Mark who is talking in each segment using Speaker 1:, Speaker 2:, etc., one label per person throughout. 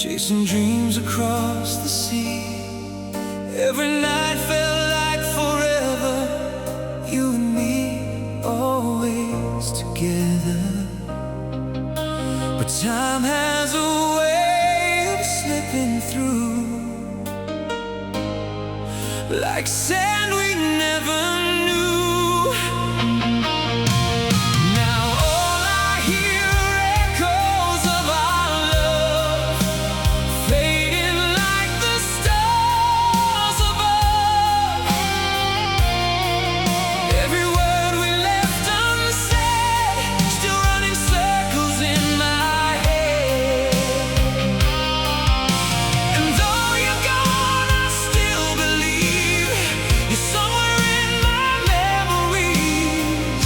Speaker 1: chasing dreams across the sea. Every night felt like forever, you and me, always together. But time has a way of slipping through, like sand we never knew. Now all I hear are echoes of our love, fading like the stars above. Every word we left unsaid, still running circles in my head. And though you're gone, I still believe you're somewhere in my memories,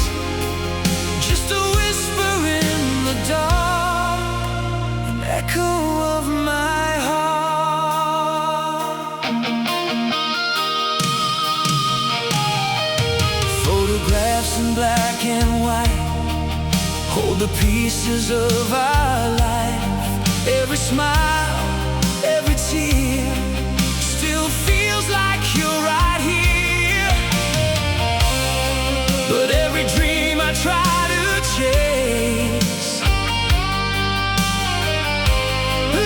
Speaker 1: just a whisper in the dark, an echo of my heart. Photographs in black and white hold the pieces of our life. Every smile, every tear still feels like you're right here. But every dream I try to chase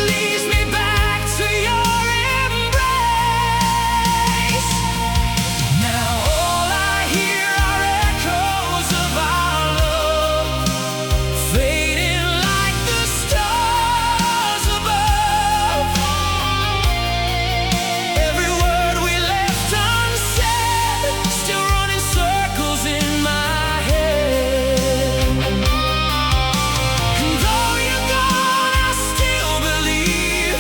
Speaker 1: leads me back to your embrace. Now all I hear are echoes of our love, fading like the stars above. Every word we left unsaid, still running circles in my head. And though you're gone, I still believe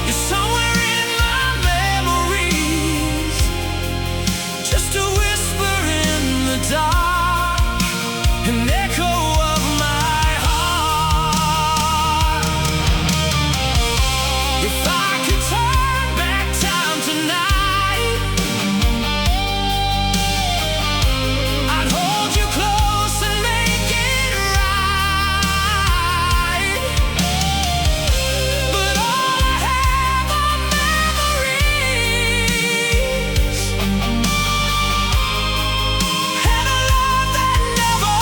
Speaker 1: you're somewhere in my memories, just a whisper in the dark, an echo of my heart. If I could turn back time tonight, I'd hold you close and make it right. But all I have are memories, and a love that never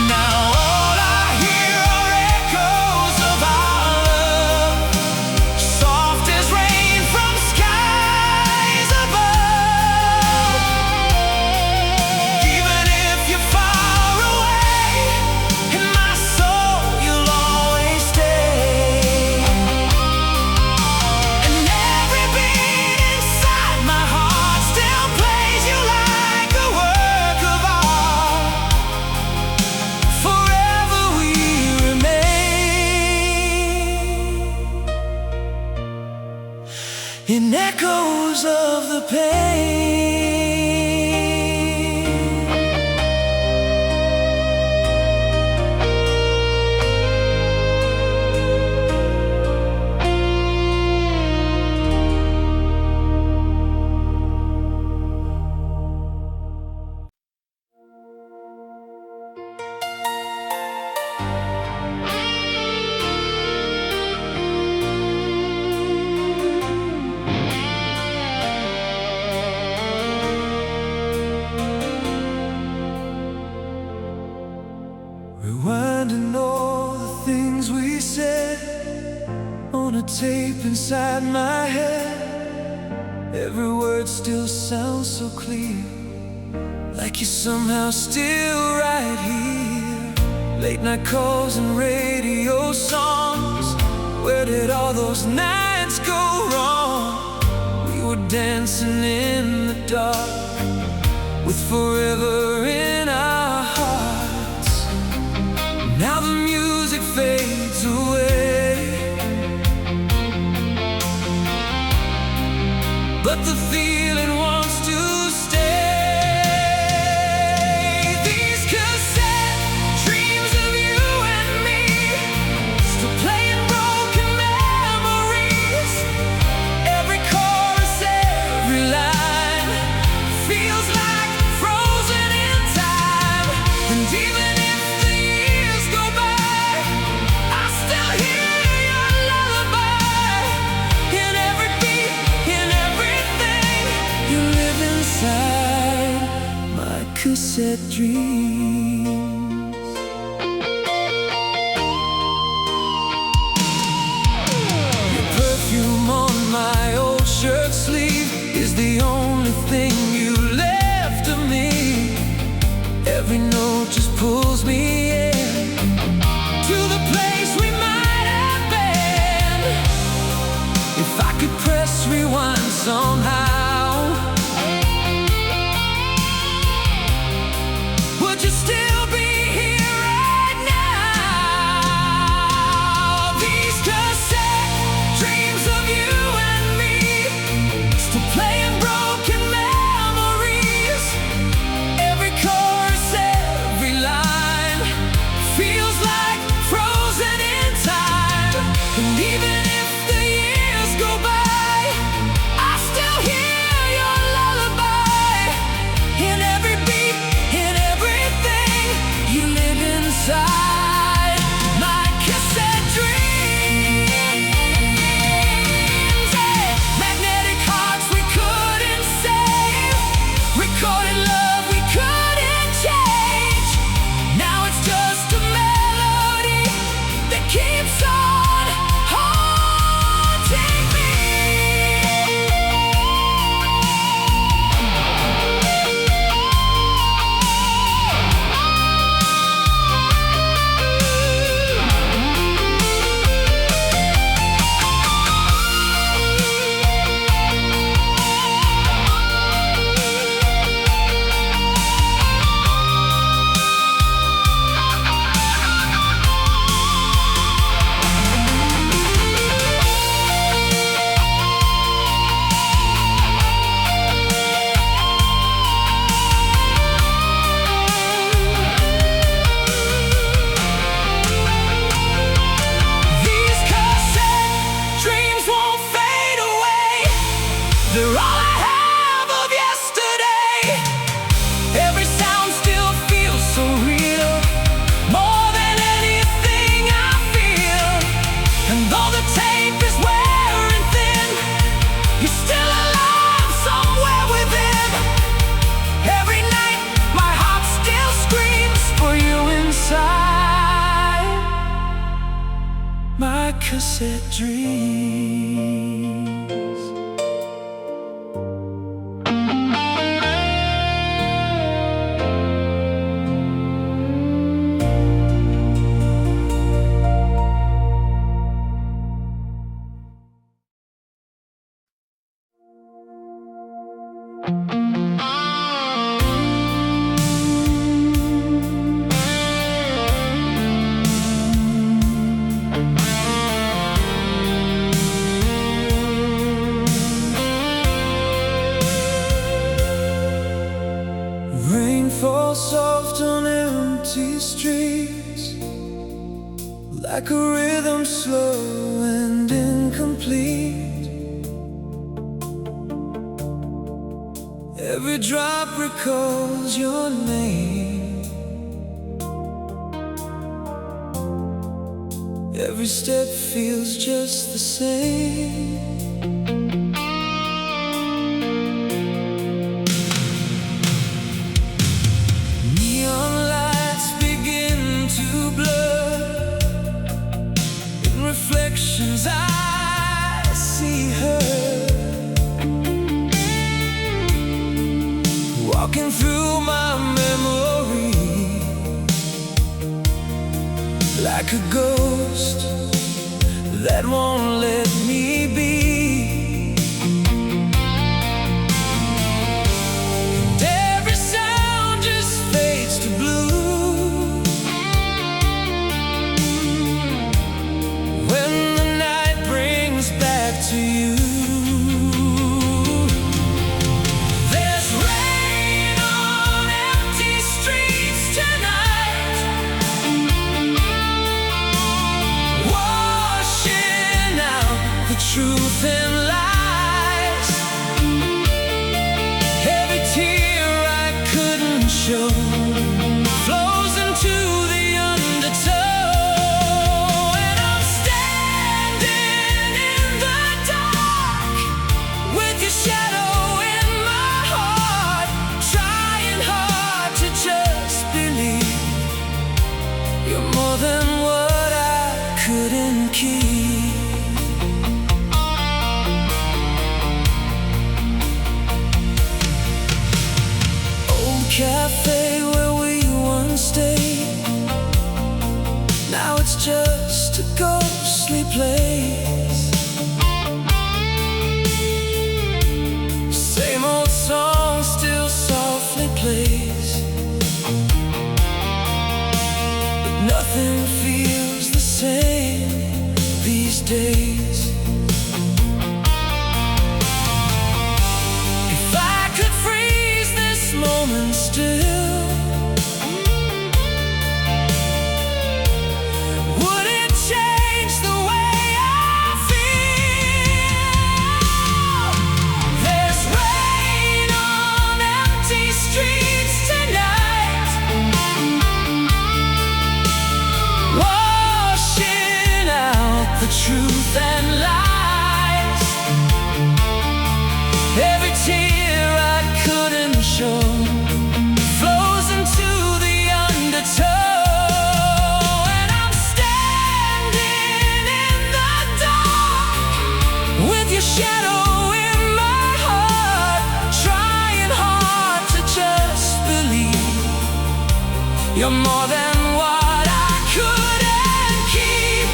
Speaker 1: Now all I hear are echoes of our love, soft as rain from skies above. Even if you're far away, in my soul you'll always stay. And every beat inside my heart still plays you like a work of art. Forever we remain in echoes of the pain. Rewinding all the things we said on a tape inside my head. Every word still sounds so clear, like you're somehow still right here. Late night calls and radio songs, where did all those nights go wrong? We were dancing in the dark, with forever in our hearts. Now the music fades away, Dreams. Your perfume on my old shirt sleeve is the only thing you left of me. Every note just pulls me in to the place we might have been. If I could press rewind somehow, would you still be here right now? These cassette dreams of you and me, still playing broken memories. Every chorus, every line feels like frozen in time. And even if the years go by, I still hear your lullaby. In every beat, in everything, you live inside my cassette dreams. Hey, magnetic hearts we couldn't save, recorded love we couldn't change. Now it's just a melody that keeps on haunting me. These cassette dreams won't fade away. They're all I have of yesterday. Every sound still feels so real, more than anything I feel. And though the tape is wearing thin, you're still alive somewhere within. Every night my heart still screams for you inside my cassette dreams. Rain falls soft on empty streets, like a rhythm slow and incomplete. Every drop recalls your name. Every step feels just the same. Neon lights begin to blur. In reflections I see her, walking through my memory like a ghost that won't let me be. And every sound just fades to blue when the night brings back to you. There's rain on empty streets tonight, washing out the keep. Old cafe where we once stayed, now it's just a ghostly place. Same old song still softly plays, but nothing feels the same these days. If I could freeze this moment still, would it change the way I feel? There's rain on empty streets tonight, washing out the truth and lies. Every tear I couldn't show flows into the undertow, and I'm standing in the dark with your shadow in my heart, trying hard to just believe you're more than what I couldn't keep.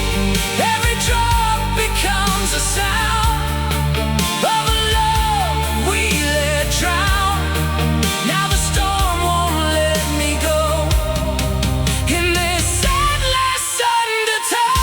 Speaker 1: Every drop becomes a sound of a love we let drown. Now the storm won't let me go in this endless undertow.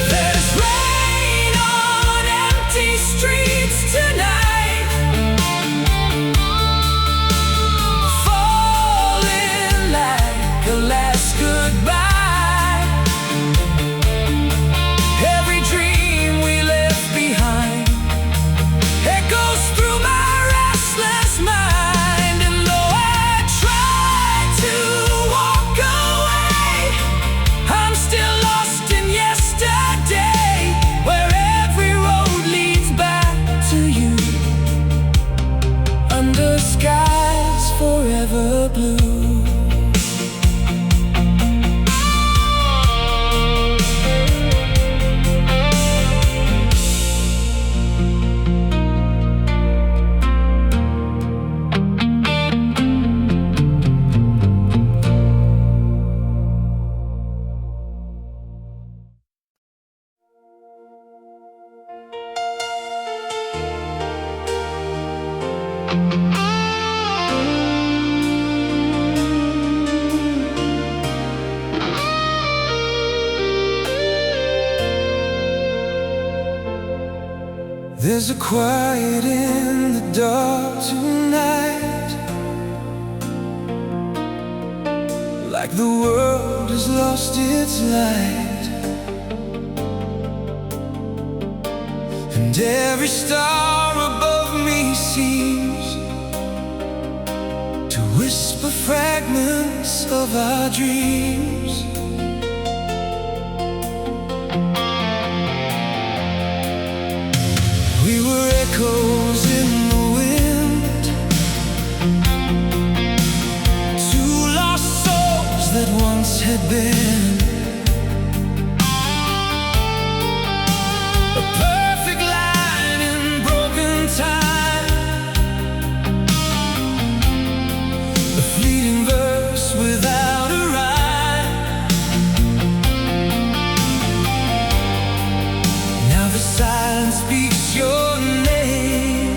Speaker 1: There's rain on empty streets tonight, falling like a last goodbye. Every dream we left behind echoes through my restless mind, and though I try to walk away, I'm still lost in yesterday, where every road leads back to you, under skies forever blue. There's a quiet in the dark tonight, like the world has lost its light, and every star above me seems to whisper fragments of our dreams. We were echoes in the wind, two lost souls that once had been a perfect line in broken time, a fleeting verse without a rhyme. Now the silence speaks your name,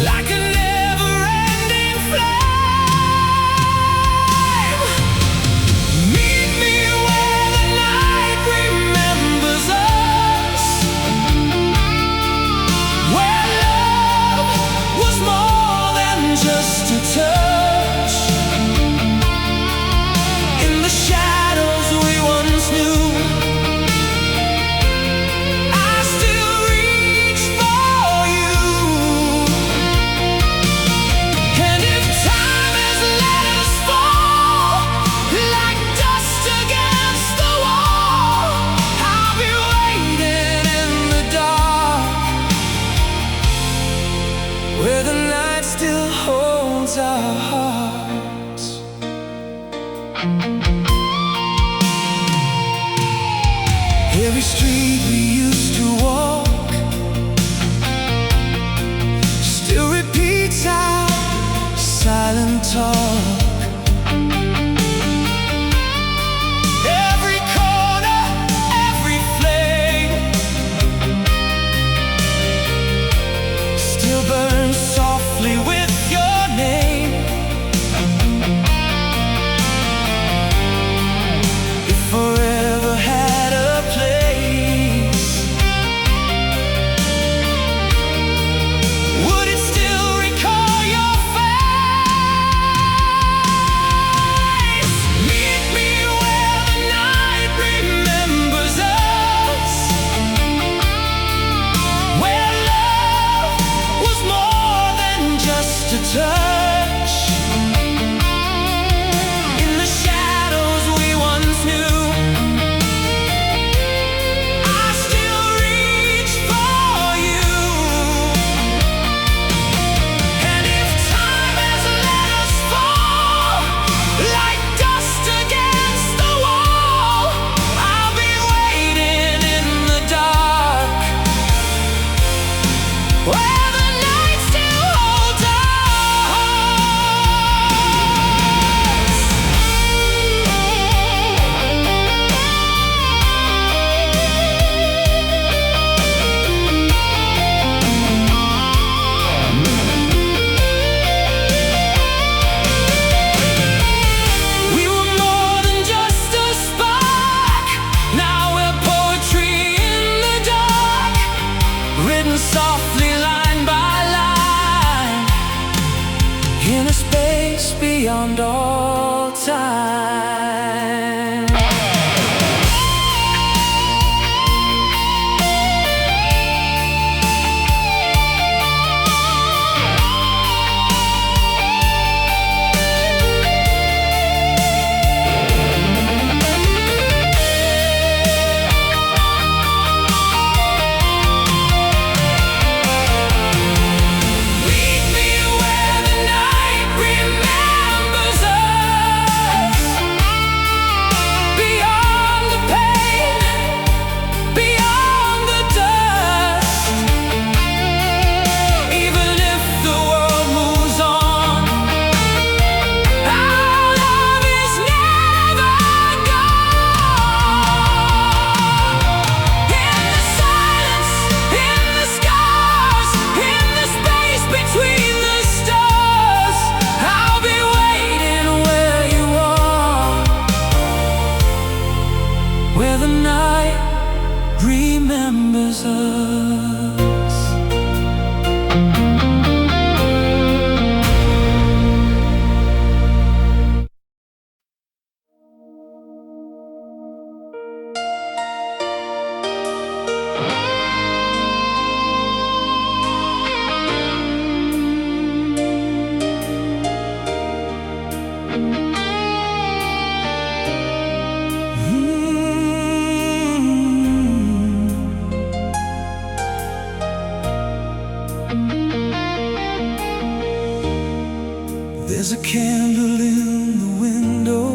Speaker 1: like a never-ending flame. hearts. Every street we used to walk still repeats our silent talk. Every corner, every flame still burns softly with your name. If forever had a place, would it still recall your face? Meet me where the night remembers us, where love was more than just a touch. In the shadows we once knew, I still reach for you. And if time has let us fall like dust against the wall, I'll be waiting in the dark, where the night still holds us. We were more than just a spark. Now we're poetry in the dark, written softly line by line, in a space beyond all time. Meet me where the night remembers us, beyond the pain, beyond the dust. Even if the world moves on, our love is never gone. In the silence, in the scars, in the space between the stars, I'll be waiting where you are, where the night remembers us. There's a candle in the window,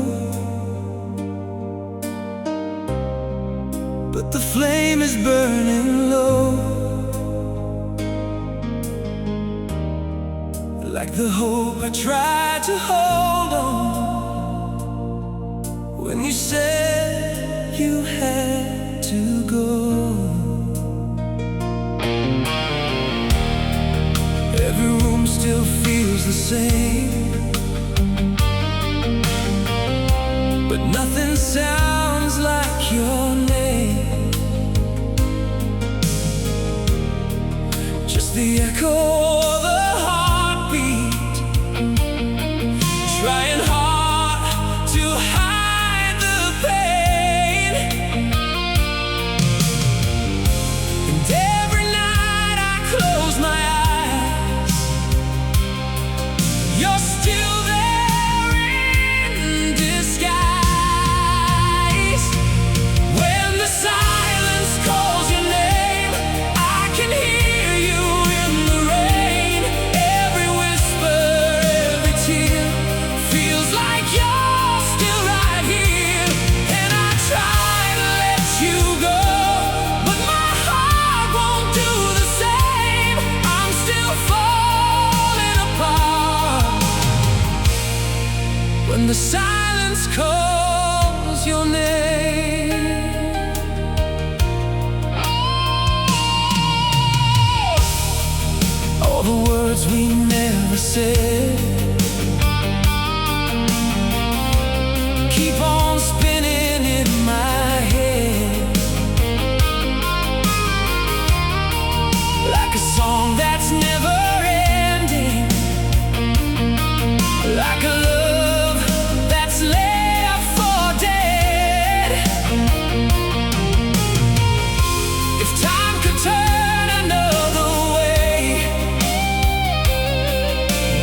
Speaker 1: but the flame is burning low, like the hope I tried to hold on when you said you had to go. Every room still feels the same, but nothing sounds like your name. Just the echo of a heartbeat, trying hard to hide the pain. And every night I close my eyes, you're still there in disguise. when the silence calls your name. All the words we never said keep on spinning in my head, like a song that's never ending, like a love that's left for dead. If time could turn another way,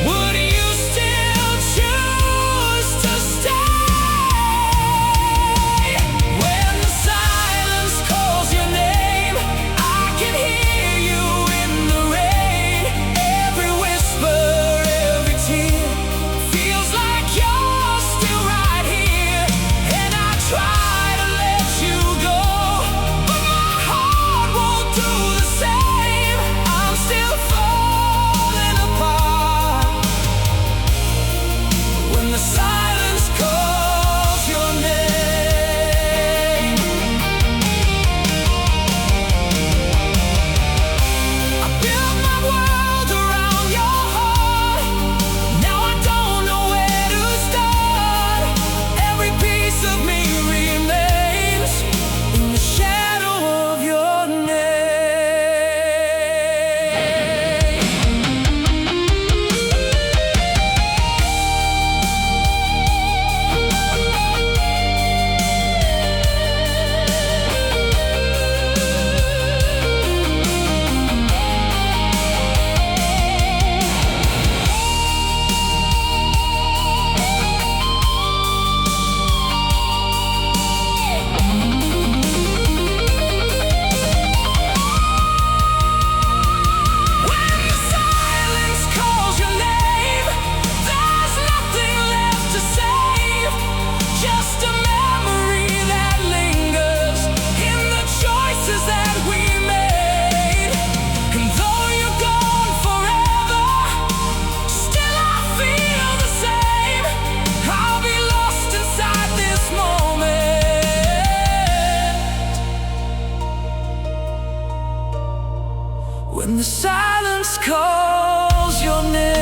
Speaker 1: would you still choose to stay? When the silence calls your name, I can hear you in the rain. Every whisper, every tear feels like you're still right here. And I try to let you go, but my heart won't do the same. I'm still falling apart when the silence calls your name. I built my world around your heart. Now I don't know where to start. Every piece of me remains in the shadow of your name. When the silence calls your name, there's nothing left to save. Just a memory that lingers in the choices that we made. And though you're gone forever, still I feel the same. I'll be lost inside this moment when the silence calls your name.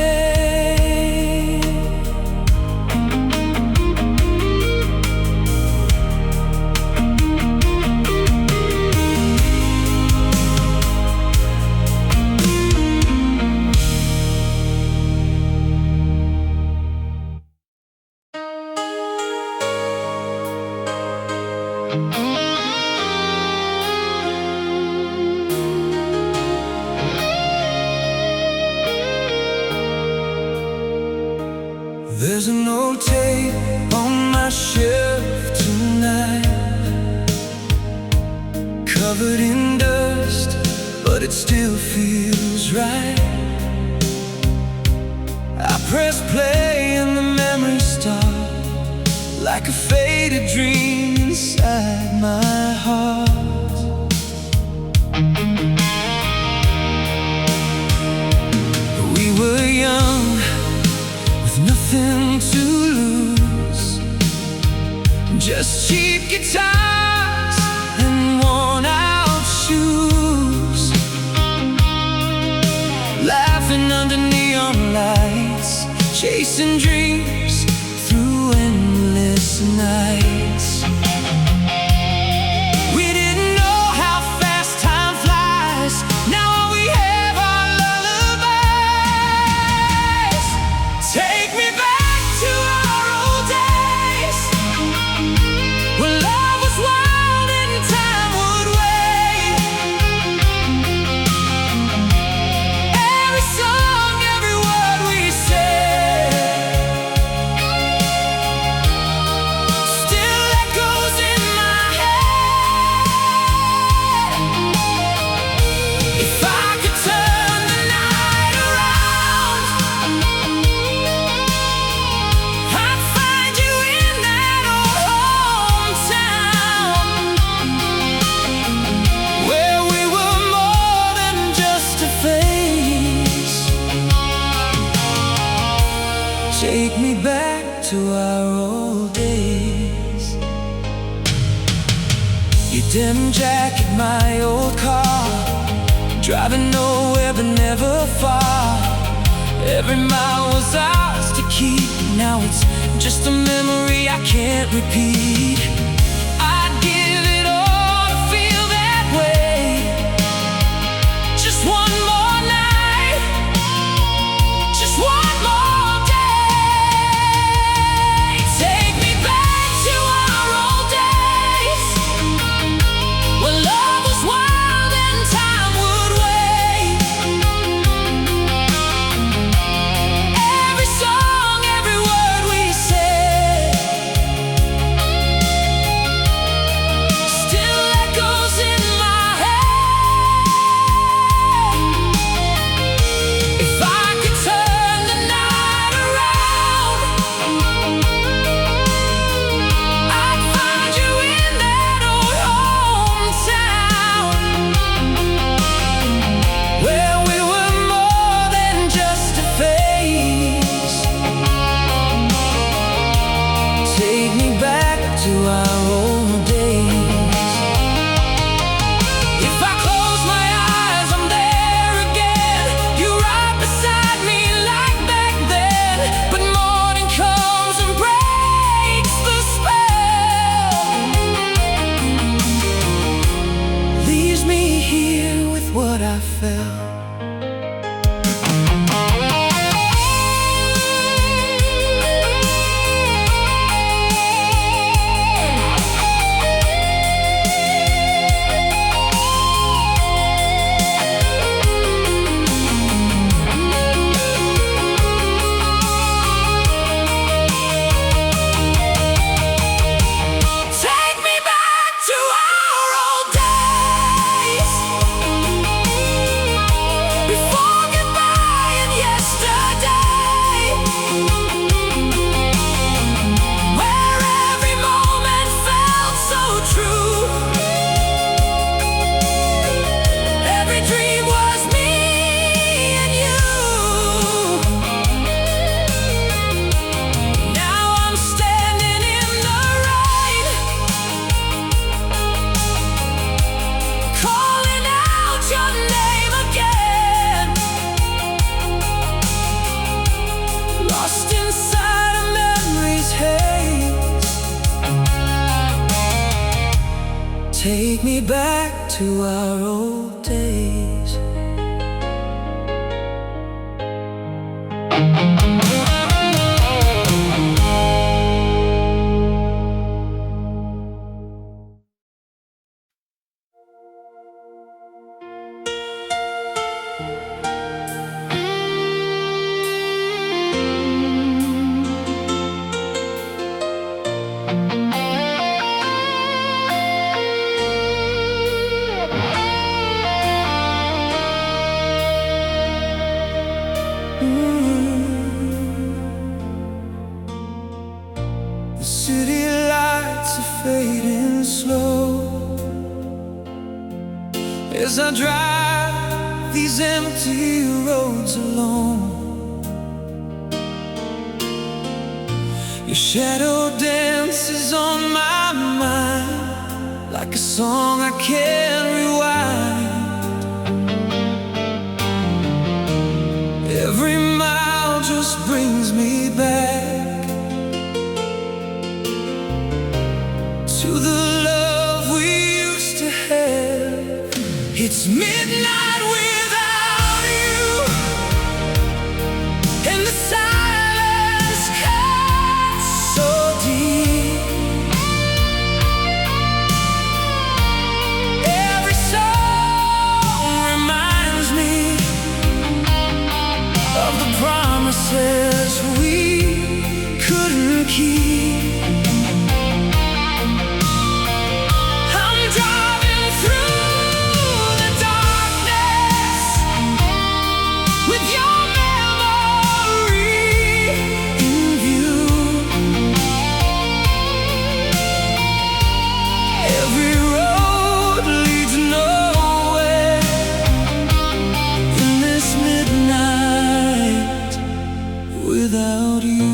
Speaker 1: There's an old tape on my shelf tonight, covered in dust, but it still feels right. I press play and the memories start, like a faded dream inside my heart. We were young, with nothing to lose, just cheap guitars and worn-out shoes, laughing under neon lights, chasing dreams through endless nights. We didn't know how fast time flies. Now all we have are lullabies. Take me back to our old days, when love was wild and time would wait. Every song, every word we said to our old days. Your denim jacket, my old car, driving nowhere but never far. Every mile was ours to keep. Now it's just a memory I can't repeat. I'd give it all to feel that way. Just one more night, just one more day. Take me back to our old days, when love was wild and time would wait. Every song, every word we said still echoes in my head. If I could turn the night around, I'd find you in that old hometown, where we were more than just a phase. Take me back to our old days. If I close my eyes, I'm there again. You're right beside me like back then. But morning comes and breaks the spell, leaves me here with what I felt. Take me back to our old days, before goodbye and yesterday, where every moment felt so true. Every dream was me and you. Now I'm standing in the rain, calling out your name again, lost inside a memory's haze. Take me back to our old days. The city lights are fading slow as I drive these empty roads alone. Your shadow dances on my mind like a song I can't rewind. Every mile just brings me back to the love we used to have. It's midnight without you, and the silence cuts so deep. Every song reminds me of the promises we couldn't keep. I'm driving through the darkness with your memory in view. Every road leads nowhere in this midnight without you.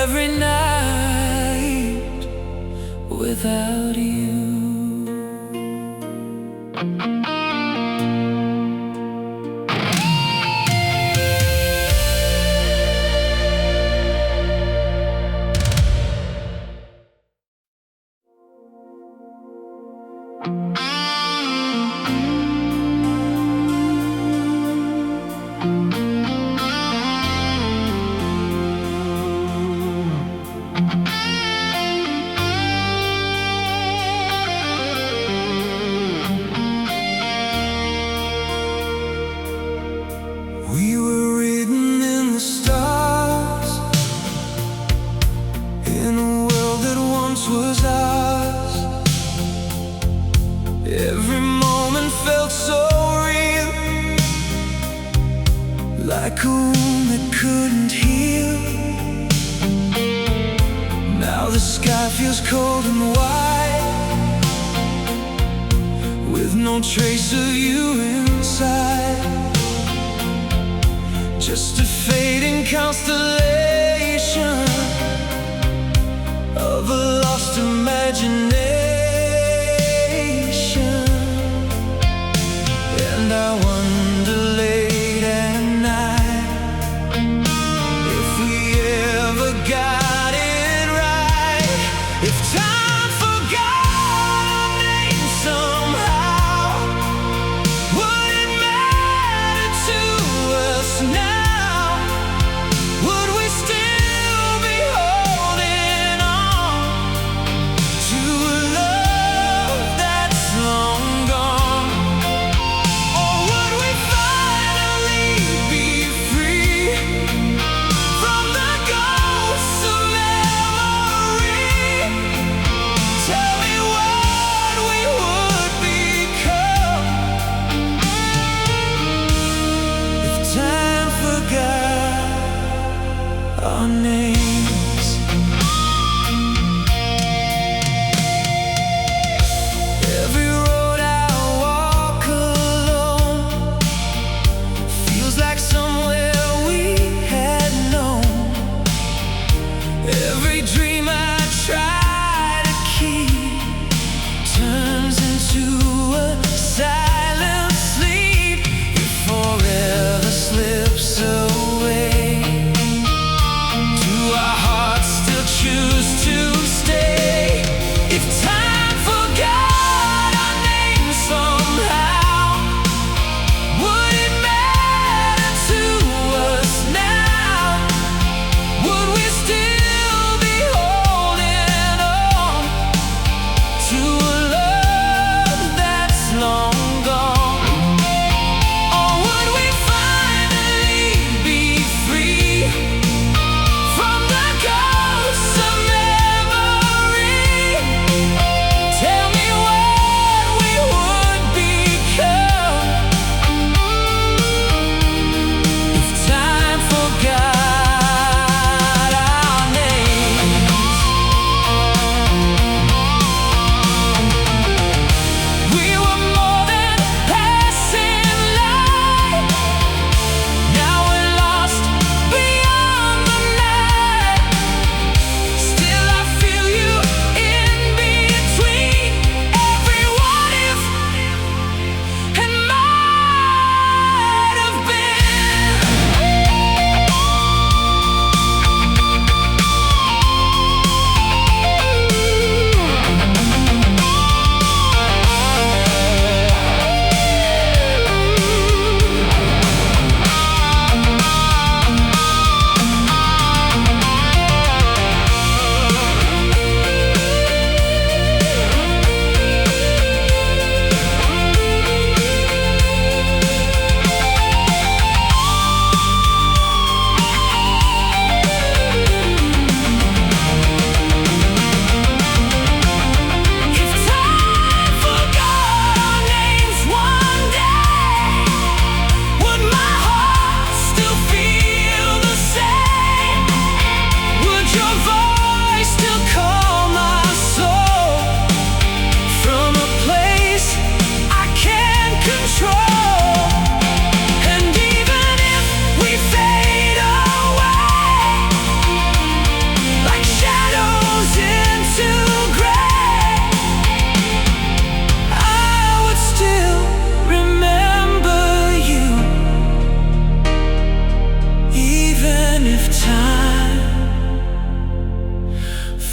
Speaker 1: every night without you. We were written in the stars, in a world that once was ours. Every moment felt so real, like a wound that couldn't heal. Now the sky feels cold and white, with no trace of you inside. Just a fading constellation of a lost imagination. And I wonder late at night if we ever got it right, if time forgot our name somehow. Would it matter to us now? Our names. Every road I walk alone feels like somewhere we had known. Every dream I try to keep turns into a silent sleep. It forever slips away. Our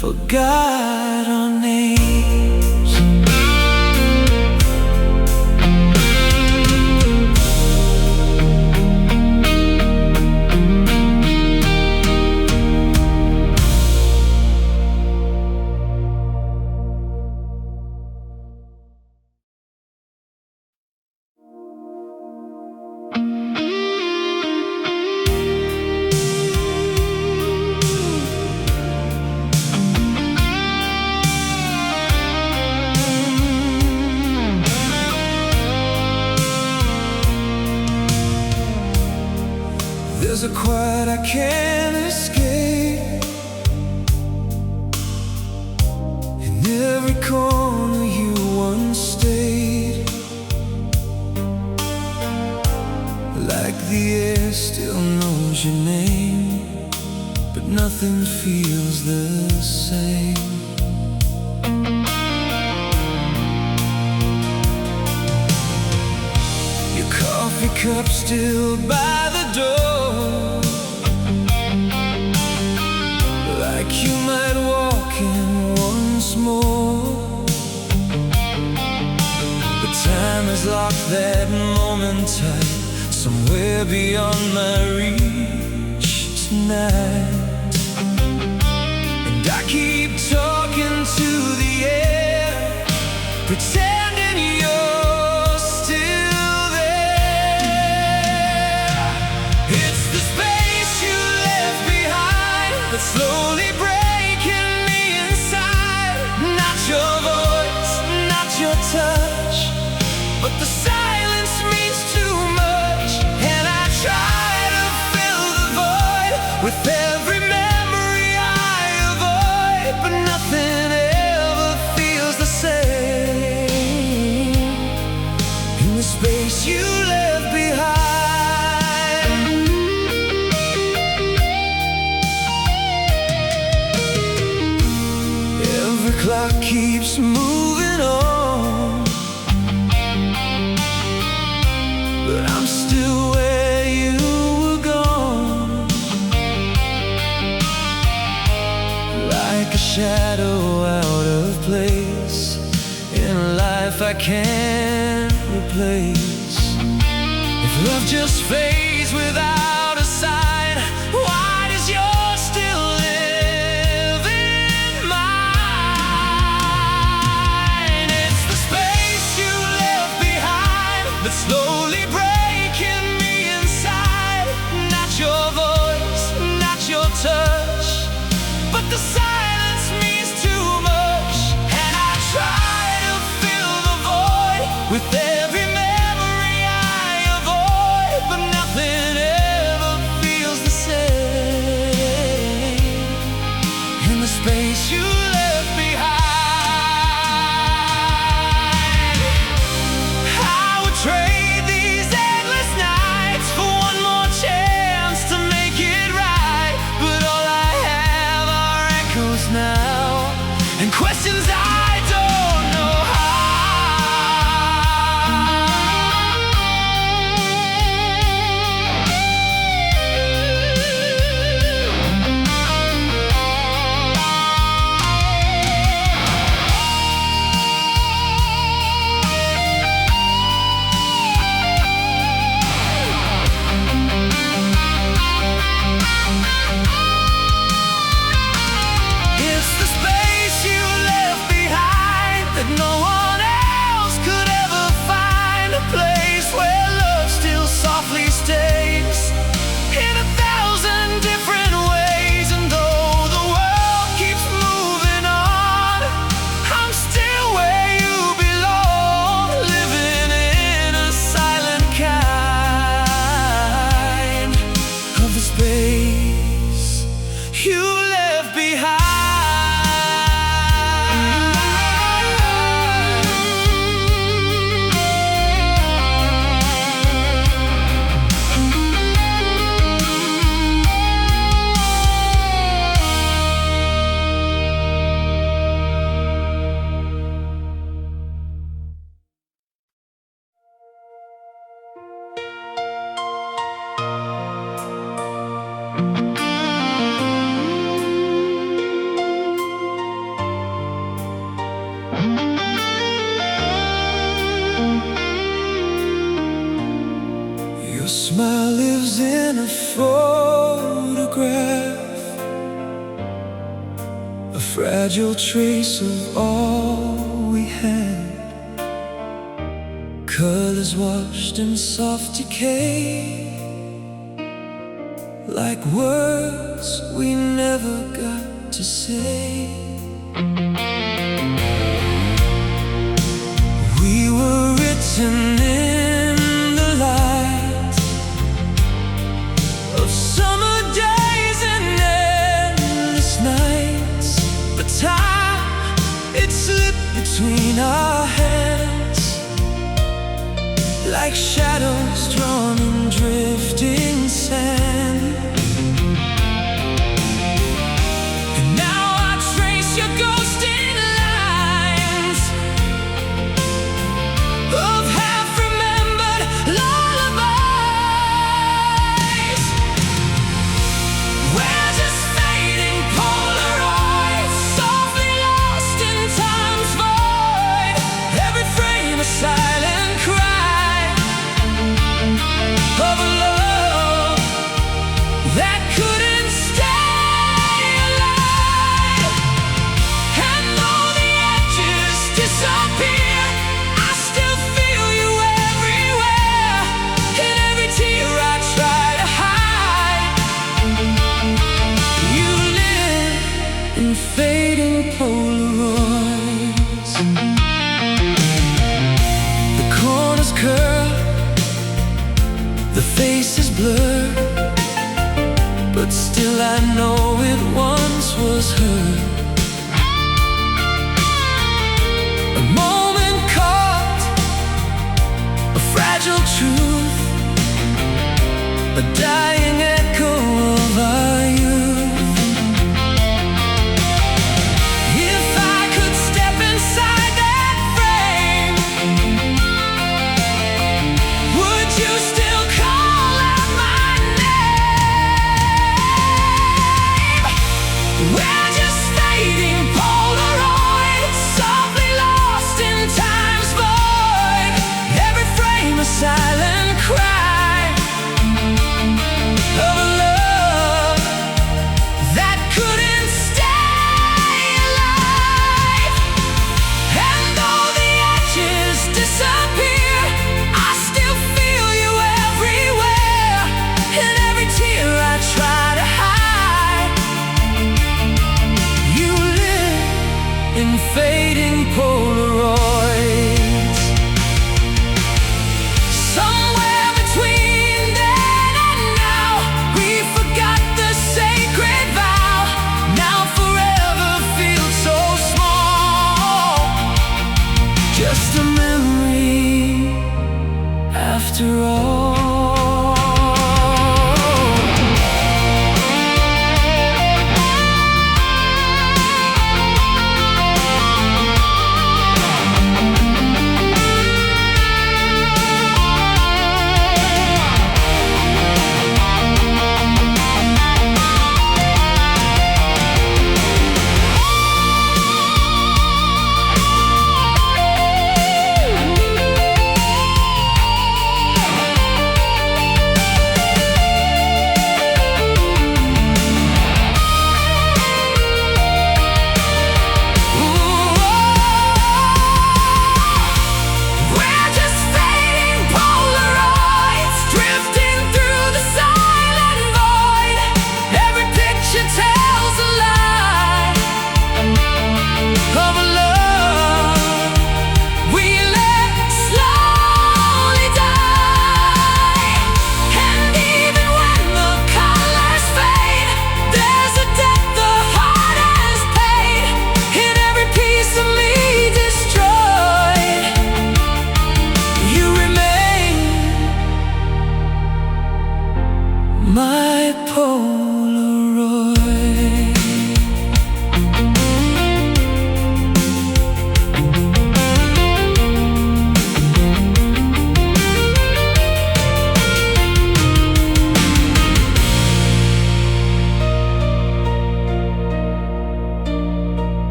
Speaker 1: forgot our names. There's a quiet I can't escape. In every corner you once stayed. Like the air still knows your name, but nothing feels the same. Your coffee cup still by the door, like you might walk in once more. But time has locked that moment tight, somewhere beyond my reach tonight. And I keep talking to the air, pretending you're still there. It's the space you left behind that's slowly breaking me inside. Not your voice, not your touch, but the silence means too much. And I try to fill the void with every memory I avoid, but nothing ever feels the same in the space you left behind. Every clock keeps moving on, but I'm still where you were gone. Like a shadow out of place in a life I can't replace. If love just fades without a sign, why does yours still live in mine? It's the space you left behind that's slowly breaking me inside. Not your voice, not your touch, but the silence means too much. And I try to fill the void with every memory I avoid, but nothing ever feels the same in the space you left behind. I would trade these endless nights for one more chance to make it right, but all I have are echoes now and questions I don't know how. It's the space you left photograph, a fragile trace of all we had. Colors washed in soft decay, like words we never got to say. We were written in the light of summer days and endless nights, but time, it slipped between our hands, like shadows drawn in drifting sand. And now I trace your ghosting lines of half-remembered lullabies. We're just fading Polaroids, softly lost in time's void. Every frame a silent cry of a love that couldn't stay alive. And though the edges disappear, I still feel you everywhere. In every tear I try to hide, you live in fading Polaroids. The corners curl, the face is blurred, but still I know it once was her. A moment caught, a fragile truth, a dying echo of our youth. If I could step inside that frame, would you still call out my name? We're just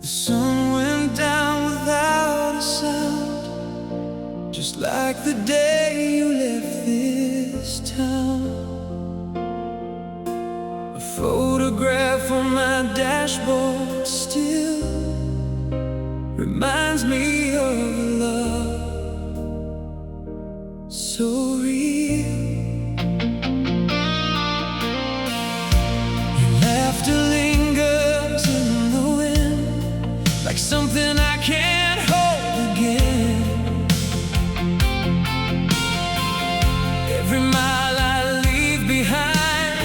Speaker 1: sun went down without a sound, just like the day you left this town. A photograph on my dashboard still reminds me of love so real. Your laughter lingers in the wind, like something I can't hold again. Every mile I leave behind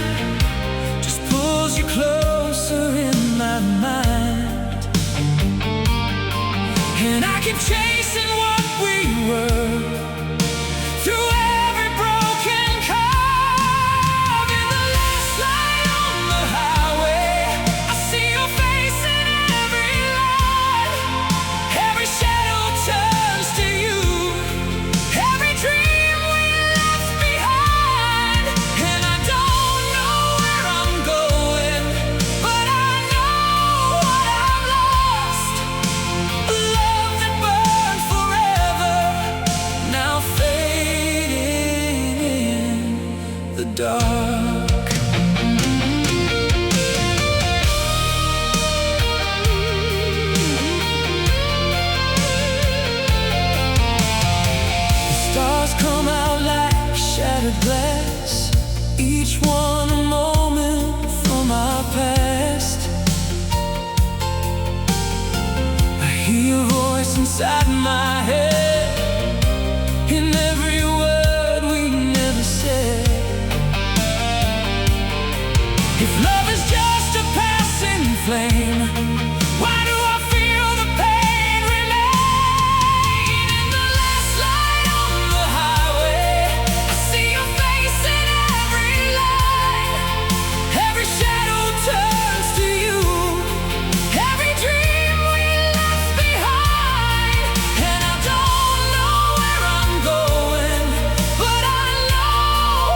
Speaker 1: just pulls you closer in my mind, and I keep chasing what we were through every broken curve. In the last light on the highway, I see your face in every light. Every shadow turns to you, every dream we left behind. And I don't know where I'm going, but I know what I've lost. A love that burned forever, now fading in the dark. The stars come out like shattered glass, each one a moment from our past. I hear a voice inside my head, in every word we never said. If love is just a passing flame, why do I feel the pain remain? In the last light on the highway, I see your face in every line. Every shadow turns to you, every dream we left behind. And I don't know where I'm going, but I know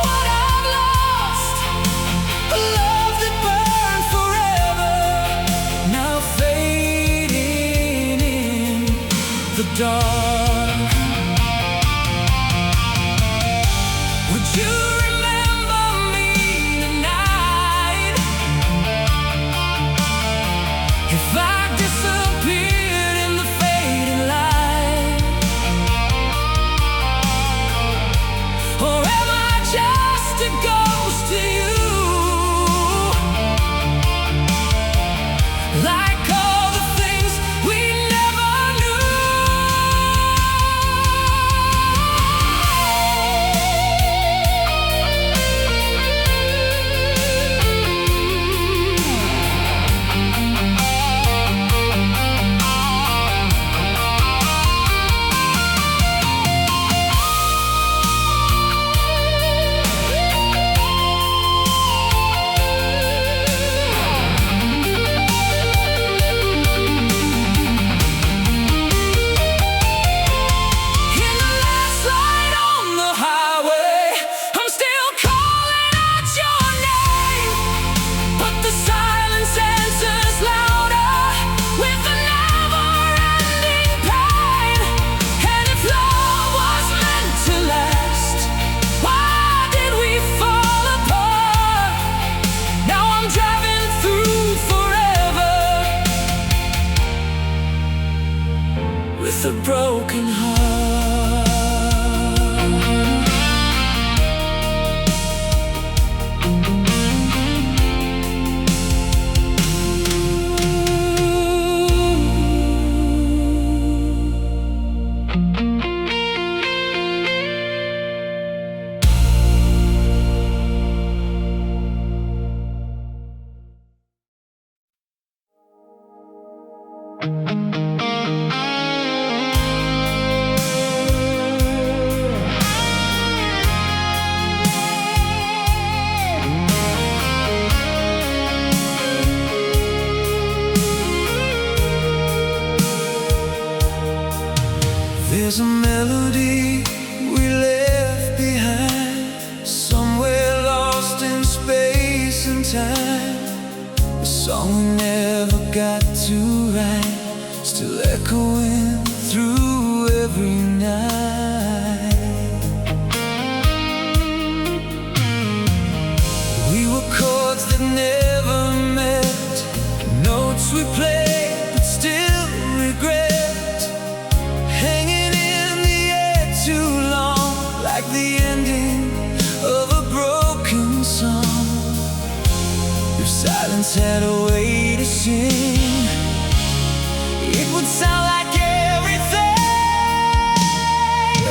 Speaker 1: what I've lost. A love that burned forever, now fading in the dark. Would you remember me tonight if I disappeared in the fading light? Or am I just a ghost to you, like all the things we never knew? In the last light on the highway, I'm still calling out your name, but the silence answers louder with a never-ending pain. And if love was meant to last, why did we fall apart? Now I'm driving through forever with a broken heart. There's a melody we left behind, somewhere lost in space and time, a song we never got to write. still echoing through every night. We were chords that never met, notes we played but still regret, hanging in the air too long, like the ending of a broken song. If silence had a way to sing, it would sound like everything.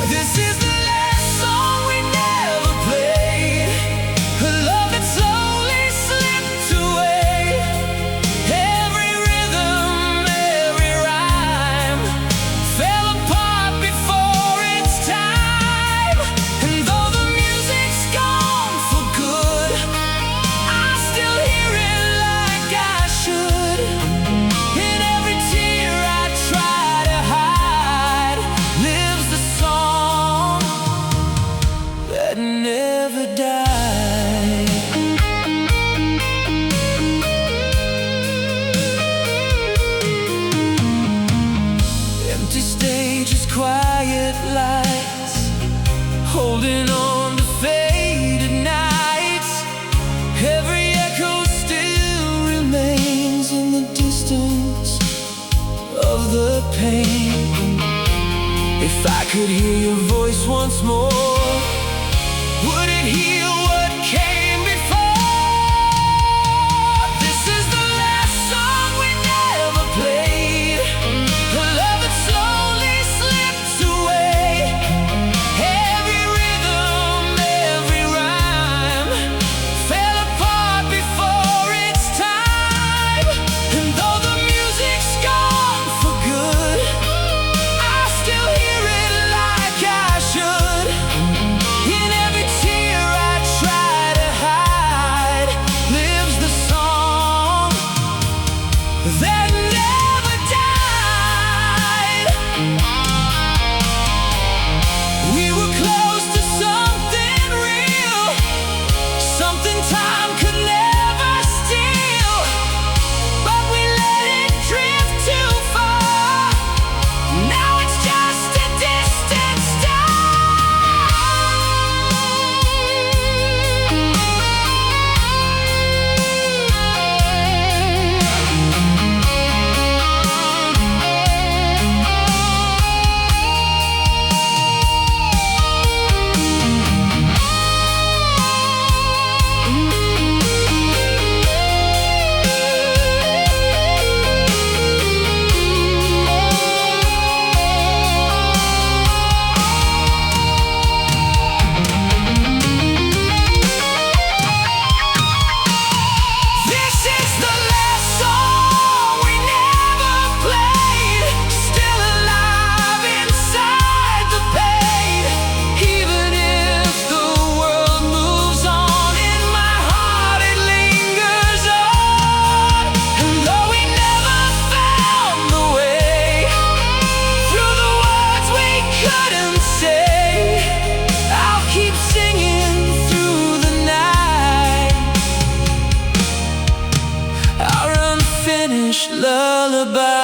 Speaker 1: This is the last song we never played, a love that slowly slipped away. Every rhythm, every rhyme fell apart before its time. And though the music's gone for good, I still hear it like I should. In every tear I try to hide lives the song that never died. Empty stages, quiet lights, holding on to faded nights. Every echo still remains in the distance of the pain. If I could hear your voice once more, would it heal what came before? This is the last song we never played, a love that slowly slips away. Every rhythm, every rhyme fell apart before its time. And though the music's gone for good, I still hear it like I should. In every tear I try to hide lives the song that never died. We were close to something real, something time could never steal, but we let it drift too far. Now it's just a distant star. This is the last song we never played, still alive inside the pain. Even if the world moves on, in my heart it lingers on. And though we never found the way through the words we couldn't say, I'll keep singing through the night our unfinished lullaby.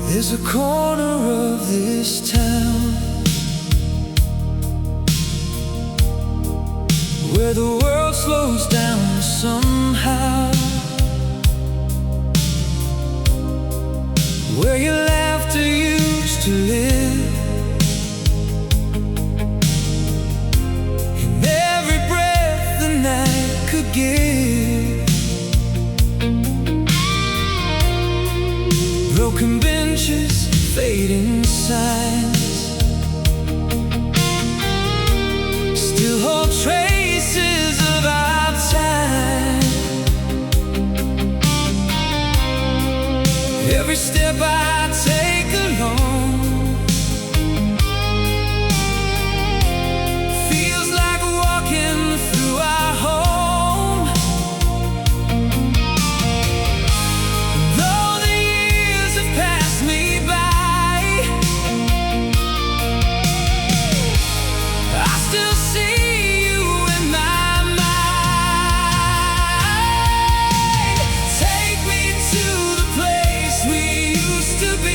Speaker 1: There's a corner of this town where the world slows down somehow, where your laughter used to live, in every breath the night could give. Broken benches, fading signs, still hold traces of our time. every step I take alone feels like walking through our home. Though the years have passed me by, I still see you in my mind. Take me to the place we used to be.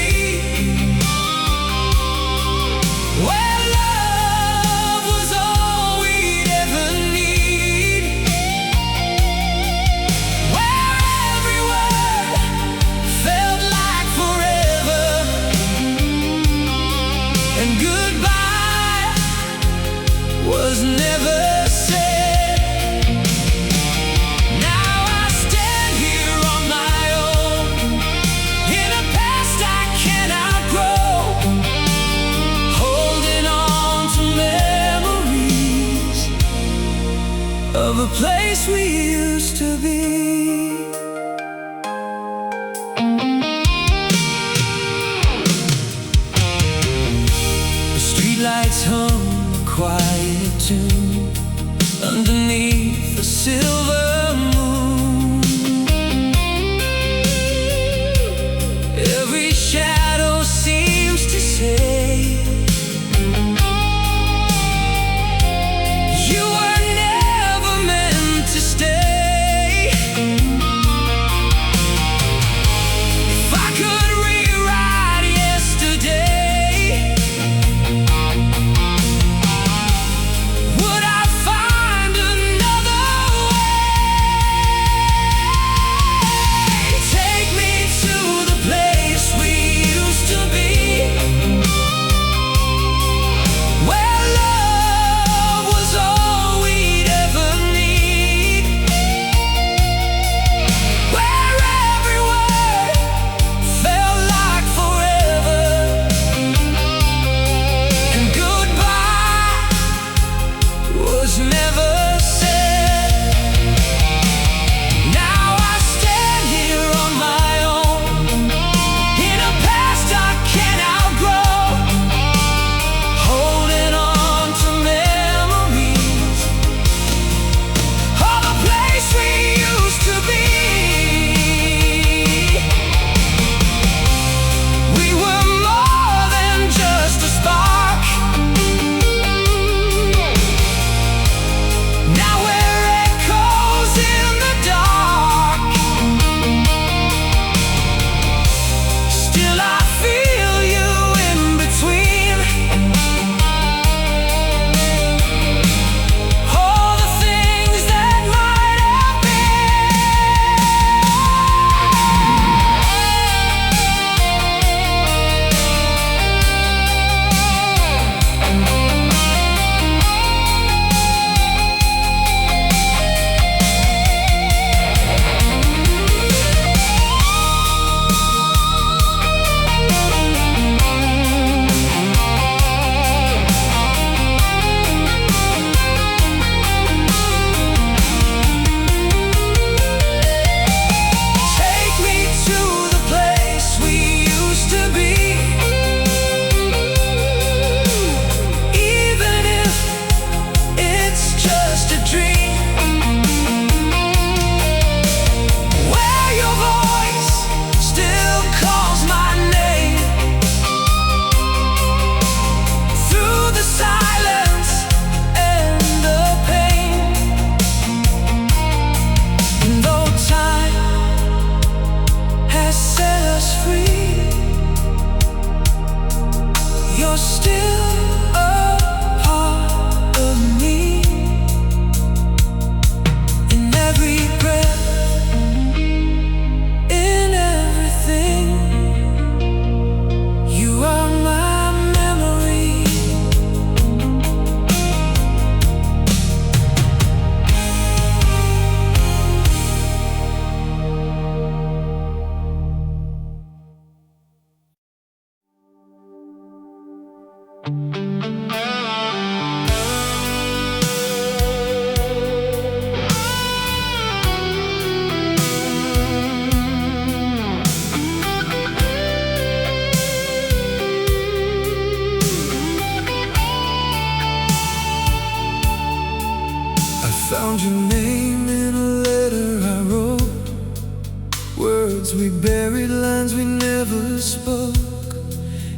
Speaker 1: Words we buried, lines we never spoke.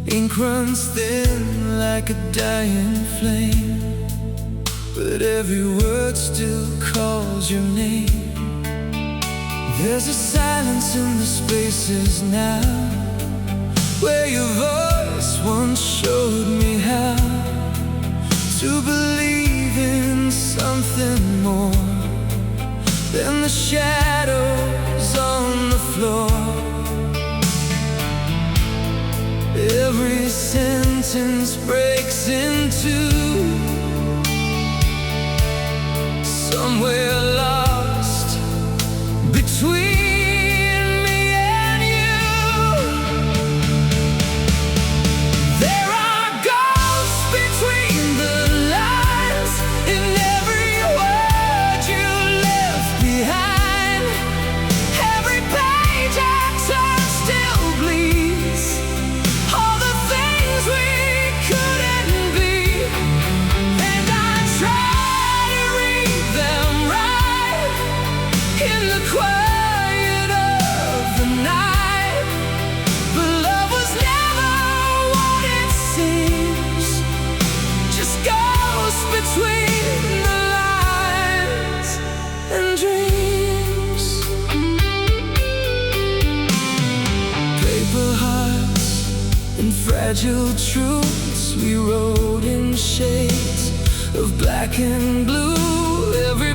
Speaker 1: Ink runs thin like a dying flame, but every word still calls your name. There's a silence in the spaces now, where your voice once showed me how to believe in something more than the shadows on the floor. Every sentence breaks in two, somewhere lost between me and you. There are ghosts between the lines in every word you left behind. Every page I turn still bleeds all the things we couldn't be, and I try to read them right in the quiet of the night. But love was never what it seems, just ghosts between the lines and dreams. Paper hearts and fragile truths we wrote in shades of black and blue. Every